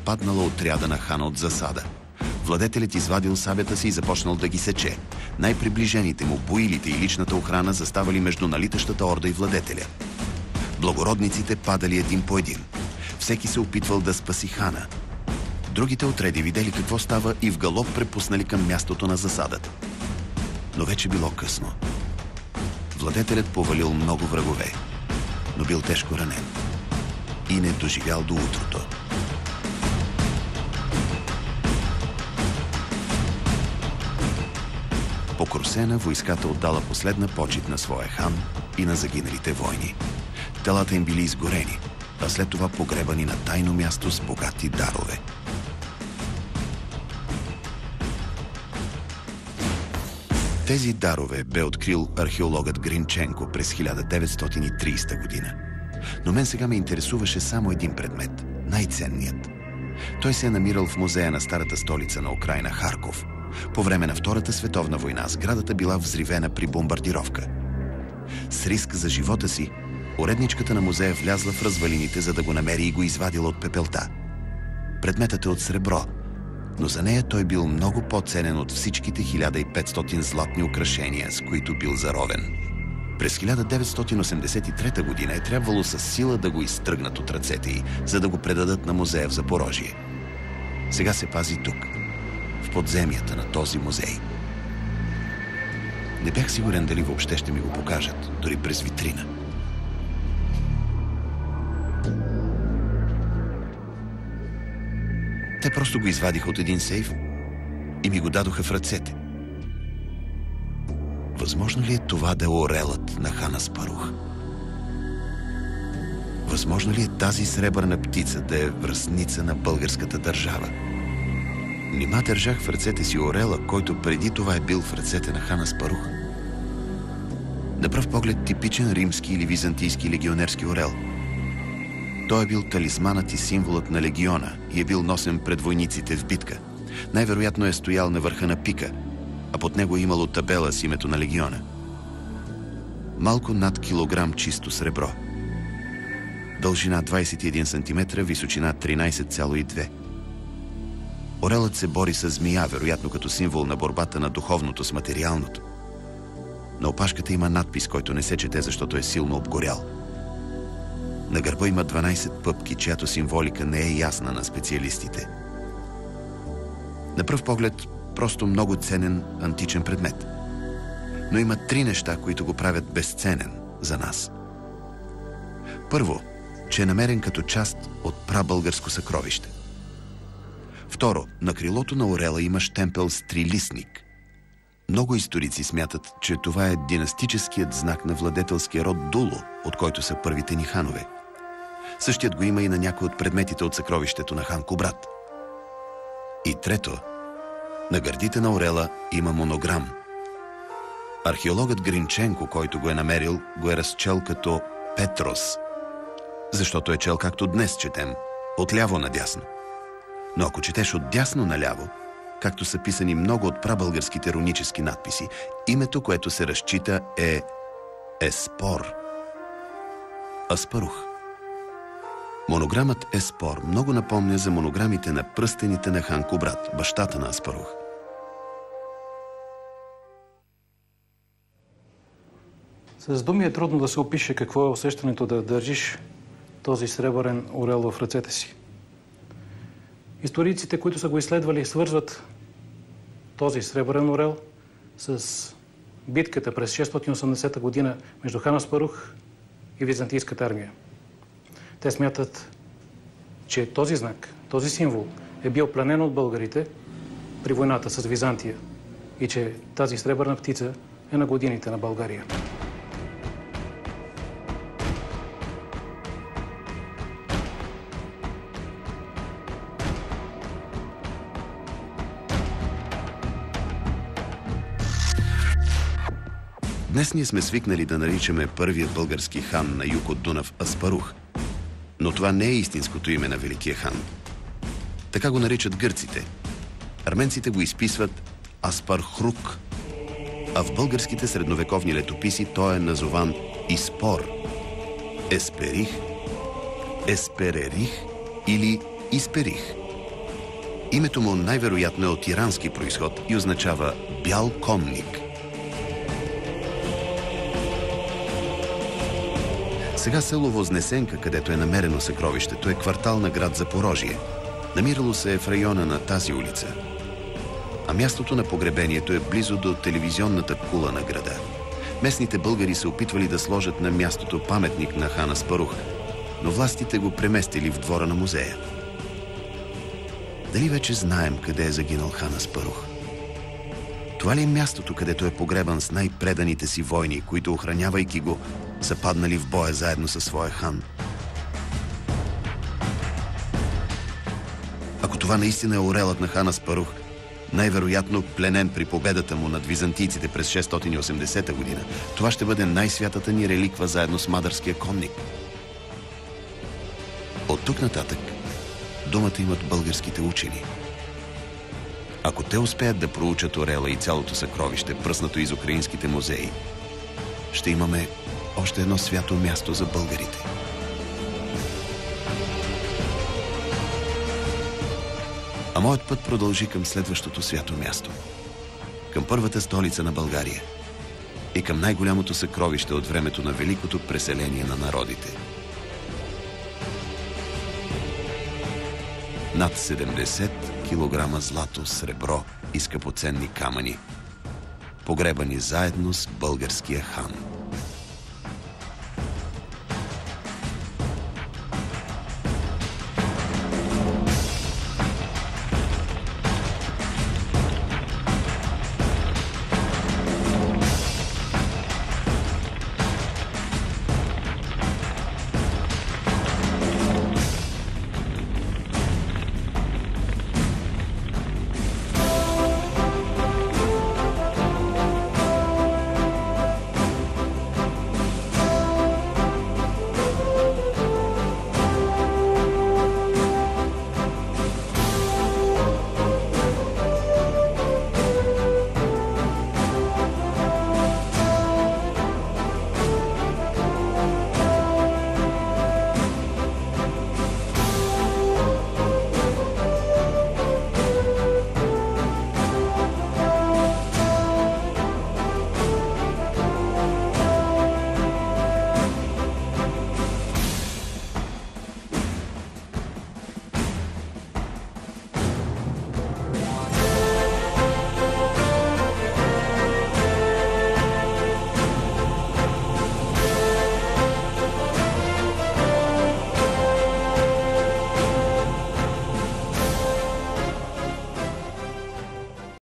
нападнала отряда на хана от засада. Владетелят извадил сабята си и започнал да ги сече. Най-приближените му, боилите и личната охрана заставали между налитащата орда и владетеля. Благородниците падали един по един. Всеки се опитвал да спаси хана. Другите отряди видели какво става и в галоп препуснали към мястото на засадата. Но вече било късно. Владетелят повалил много врагове, но бил тежко ранен и не доживял до утрото. Покрусена, войската отдала последна почит на своя хан и на загиналите войни. Телата им били изгорени, а след това погребани на тайно място с богати дарове. Тези дарове бе открил археологът Гринченко през 1930 година. Но мен сега ме интересуваше само един предмет – най-ценният. Той се е намирал в музея на старата столица на Украйна – Харков. По време на Втората световна война сградата била взривена при бомбардировка. С риск за живота си, уредничката на музея влязла в развалините, за да го намери и го извадила от пепелта. Предметът е от сребро, но за нея той бил много по-ценен от всичките 1500 златни украшения, с които бил заровен. През 1983 година е трябвало със сила да го изтръгнат от ръцете й, за да го предадат на музея в Запорожие. Сега се пази тук, в подземията на този музей. Не бях сигурен дали въобще ще ми го покажат, дори през витрина. Те просто го извадиха от един сейф и ми го дадоха в ръцете. Възможно ли е това да е орелът на хан Аспарух? Възможно ли е тази сребърна птица да е връстница на българската държава? Нима държах в ръцете си орела, който преди това е бил в ръцете на хан Аспарух? На пръв поглед типичен римски или византийски легионерски орел. Той е бил талисманът и символът на легиона и е бил носен пред войниците в битка. Най-вероятно е стоял на върха на пика, а под него е имало табела с името на легиона. Малко над килограм чисто сребро. Дължина 21 см, височина 13,2. Орелът се бори с змия, вероятно като символ на борбата на духовното с материалното. На опашката има надпис, който не се чете, защото е силно обгорял. На гърба има 12 пъпки, чиято символика не е ясна на специалистите. На пръв поглед, просто много ценен античен предмет. Но има 3 неща, които го правят безценен за нас. Първо, че е намерен като част от прабългарско съкровище. Второ, на крилото на орела има щемпел с трилистник. Много историци смятат, че това е династическият знак на владетелския род Дуло, от който са първите ни ханове. Същият го има и на някои от предметите от съкровището на хан Кубрат. И трето, на гърдите на орела има монограм. Археологът Гринченко, който го е намерил, го е разчел като Петрос, защото е чел както днес четем, отляво надясно. Но ако четеш от дясно наляво, както са писани много от прабългарските рунически надписи, името, което се разчита е Еспор. Аспарух. Монограмът Еспор много напомня за монограмите на пръстените на хан Кубрат, бащата на Аспарух. С думи е трудно да се опише какво е усещането да държиш този сребърен орел в ръцете си. Историците, които са го изследвали, свързват този сребърен орел с битката през 680 година между хан Аспарух и византийската армия. Те смятат, че този знак, този символ е бил пленен от българите при войната с Византия и че тази сребърна птица е на годините на България. Днес ние сме свикнали да наричаме първият български хан на юг от Дунав Аспарух. Но това не е истинското име на великия хан. Така го наричат гърците. Арменците го изписват Аспархрук, а в българските средновековни летописи той е назован Испор, Есперих, Есперерих или Исперих. Името му най-вероятно е от ирански произход и означава бял конник. Сега село Вознесенка, където е намерено съкровището, е квартал на град Запорожие. Намирало се в района на тази улица. А мястото на погребението е близо до телевизионната кула на града. Местните българи се опитвали да сложат на мястото паметник на хан Аспарух, но властите го преместили в двора на музея. Дали вече знаем къде е загинал хан Аспарух? Това ли е мястото, където е погребан с най-преданите си войни, които, охранявайки го, са паднали в боя заедно със своя хан? Ако това наистина е орелът на хан Аспарух, най-вероятно пленен при победата му над византийците през 680 година, това ще бъде най-святата ни реликва заедно с Мадърския конник. От тук нататък думата имат българските учени. Ако те успеят да проучат орела и цялото съкровище, пръснато из украинските музеи, ще имаме още едно свято място за българите. А моят път продължи към следващото свято място. Към първата столица на България и към най-голямото съкровище от времето на великото преселение на народите. Над 70 килограма злато, сребро и скъпоценни камъни, погребани заедно с българския хан.